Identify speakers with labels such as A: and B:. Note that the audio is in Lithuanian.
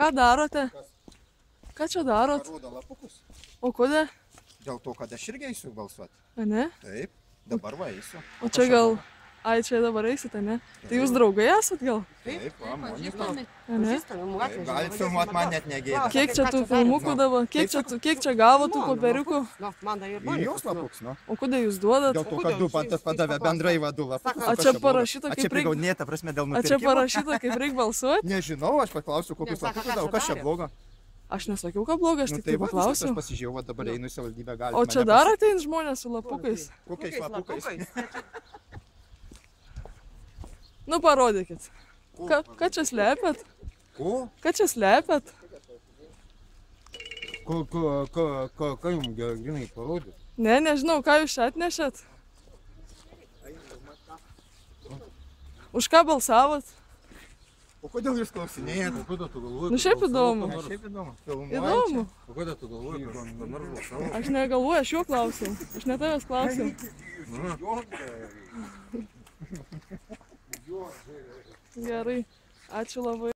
A: Ką darote? Ką čia darot?
B: Parodo lapukus.
A: O kodėl?
B: Dėl to, kad aš irgi eisiu balsuoti.
A: A ne?
B: Taip, dabar va eisiu.
A: O čia gal... Ai, čia dabar eisite, ne? Tai jūs draugai esat gal?
B: Taip, va, Monika.
A: A ne?
B: Galit filmuoti, man net negėda.
A: Kiek čia tų filmukų dabar? Kiek čia gavo tų popieriukų?
B: Ir jos lapuks, nu.
A: O kodėl jūs duodat?
B: Dėl to, kad du padavė bendrai vadu lapukus.
A: A čia parašyta,
B: A čia
A: kaip reik...
B: prigaudinėta prasme dėl
A: A
B: nupirkimo.
A: čia parašyta, kaip reik balsuoti?
B: Nežinau, aš paklausiu, kokius lapukus dau, kas čia blogo.
A: Aš nesakiau, ką bloga, aš
B: Nu,
A: tik tai
B: va, viskas,
A: paklausiau.
B: aš pasižiūrėjau, va, dabar einu į savivaldybę, galite.
A: O čia dar atein žmonės su lapukais?
B: Kokiais lapukais?
A: Nu, parodykit. Ką čia slepiat?
B: Ko?
A: Ką čia slepiat?
B: Ką jums grinai parodyti?
A: Ne, nežinau, ką jūs čia atnešėt? Už ką balsavot?
B: O kodėl jūs klausinėjate? O kodėl tu galvoji?
A: Nu, šiaip įdomu.
B: Šiaip įdomu. Filmuoji
A: Įdomu.
B: O kodėl tu galvoji, kad nors balsavo?
A: Aš negalvoju, aš jo klausiau. Aš ne tavęs klausiau. Gerai. Ačiū labai.